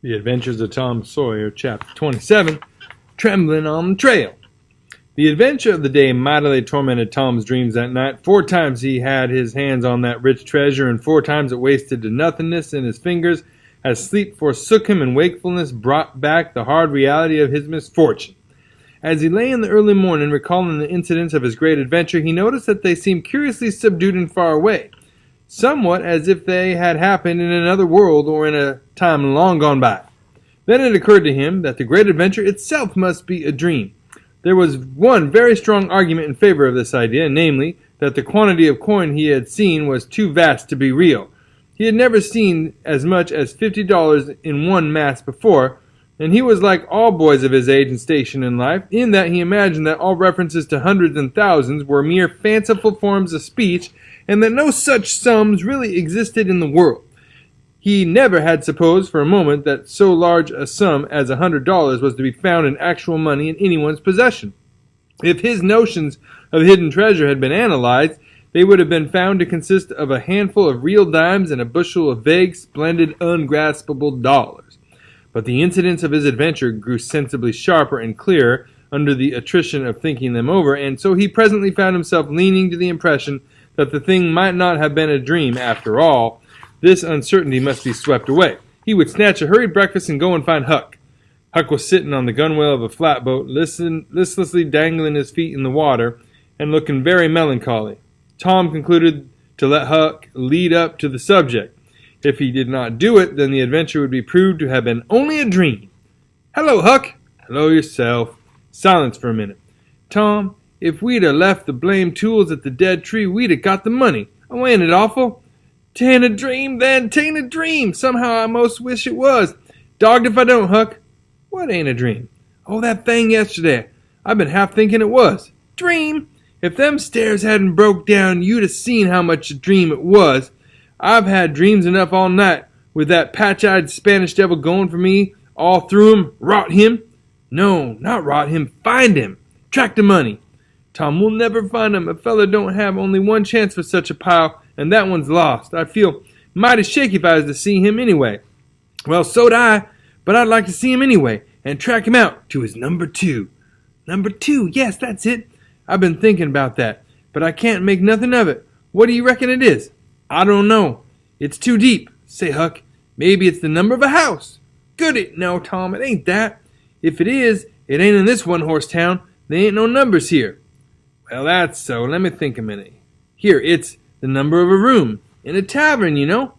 The Adventures of Tom Sawyer, Chapter 27, Trembling on the Trail. The adventure of the day mightily tormented Tom's dreams that night. 4 times he had his hands on that rich treasure, and 4 times it wasted to nothingness in his fingers, as sleep forsook him and wakefulness brought back the hard reality of his misfortune. As he lay in the early morning, recalling the incidents of his great adventure, he noticed that they seemed curiously subdued and far away, somewhat as if they had happened in another world or in a time long gone by. Then it occurred to him that the great adventure itself must be a dream. There was one very strong argument in favor of this idea, namely, that the quantity of coin he had seen was too vast to be real. He had never seen as much as $50 in one mass before, and he was like all boys of his age and station in life, in that he imagined that all references to hundreds and thousands were mere fanciful forms of speech, and that no such sums really existed in the world. He never had supposed for a moment that so large a sum as $100 was to be found in actual money in anyone's possession. If his notions of hidden treasure had been analyzed, they would have been found to consist of a handful of real dimes and a bushel of vague, splendid, ungraspable dollars. But the incidents of his adventure grew sensibly sharper and clearer under the attrition of thinking them over, and so he presently found himself leaning to the impression that the thing might not have been a dream after all. This uncertainty must be swept away. He would snatch a hurried breakfast and go and find Huck. Huck was sitting on the gunwale of a flatboat, listlessly dangling his feet in the water and looking very melancholy. Tom concluded to let Huck lead up to the subject. If he did not do it, then the adventure would be proved to have been only a dream. "Hello, Huck." "Hello yourself." Silence for a minute. "Tom, if we'd have left the blamed tools at the dead tree, we'd have got the money. Oh, ain't it awful?" "'Tain't a dream, then. 'Tain't a dream. Somehow I most wish it was. Dogged if I don't, Huck." "What ain't a dream?" "Oh, that thing yesterday. I've been half thinking it was. Dream? If them stairs hadn't broke down, you'd have seen how much a dream it was. I've had dreams enough all night, with that patch-eyed Spanish devil going for me all through 'em. Rot him." "No, not rot him. Find him. Track the money." "Tom, we'll never find him. A feller don't have only one chance for such a pile, and that one's lost. I'd feel mighty shaky if I was to see him anyway." "Well, so'd I, but I'd like to see him anyway, and track him out to his number 2. "Number 2, yes, that's it. I've been thinking about that, but I can't make nothing of it. What do you reckon it is?" "I don't know. It's too deep. Say, Huck, maybe it's the number of a house." "Goody. No, Tom, it ain't that. If it is, it ain't in this one-horse town. There ain't no numbers here." "Well, that's so. Let me think a minute. Here, it's the number of a room. In a tavern, you know."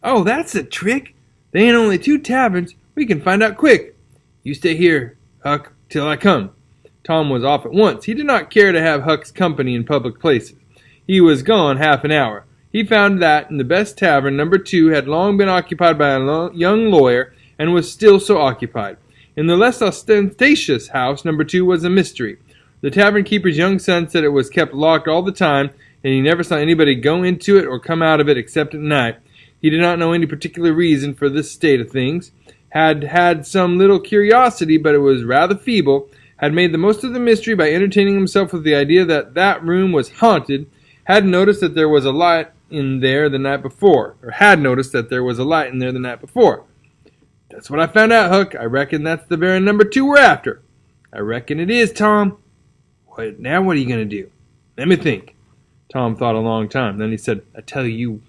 "Oh, that's a trick. There ain't only 2 taverns. We can find out quick. You stay here, Huck, till I come." Tom was off at once. He did not care to have Huck's company in public places. He was gone half an hour. He found that in the best tavern, number 2 had long been occupied by a young lawyer, and was still so occupied. In the less ostentatious house, number 2 was a mystery. The tavern keeper's young son said it was kept locked all the time, and he never saw anybody go into it or come out of it except at night. He did not know any particular reason for this state of things, had some little curiosity, but it was rather feeble, had made the most of the mystery by entertaining himself with the idea that that room was haunted, had noticed that there was a light in there the night before. "That's what I found out, Huck. I reckon that's the very number 2 we're after." "I reckon it is, Tom." Now what are you going to do?" "Let me think." Tom thought a long time. Then he said, "I tell you,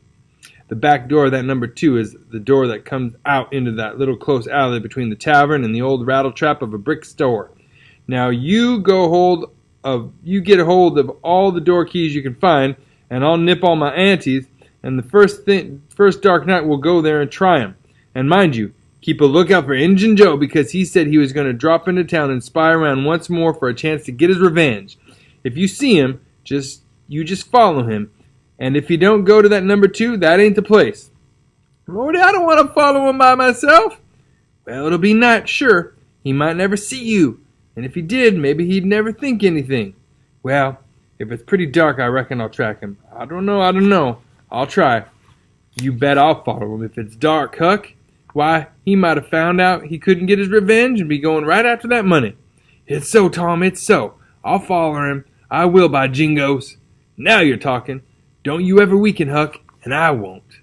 the back door of that number 2 is the door that comes out into that little close alley between the tavern and the old rattle trap of a brick store. Now you get a hold of all the door keys you can find, and I'll nip all my aunties, and the first dark night we'll go there and try 'em. And mind you, keep a lookout for Injun Joe, because he said he was going to drop into town and spy around once more for a chance to get his revenge. If you see him, you just follow him, and if you don't go to that number 2, that ain't the place." "Lordy, I don't want to follow him by myself." "Well, it'll be night, sure. He might never see you, and if he did, maybe he'd never think anything." "Well, if it's pretty dark, I reckon I'll track him." I don't know. I'll try." "You bet I'll follow him if it's dark, Huck. Why, he might have found out he couldn't get his revenge and be going right after that money." "It's so, Tom, it's so. I'll follow him. I will, by jingoes." "Now you're talking. Don't you ever weaken, Huck, and I won't."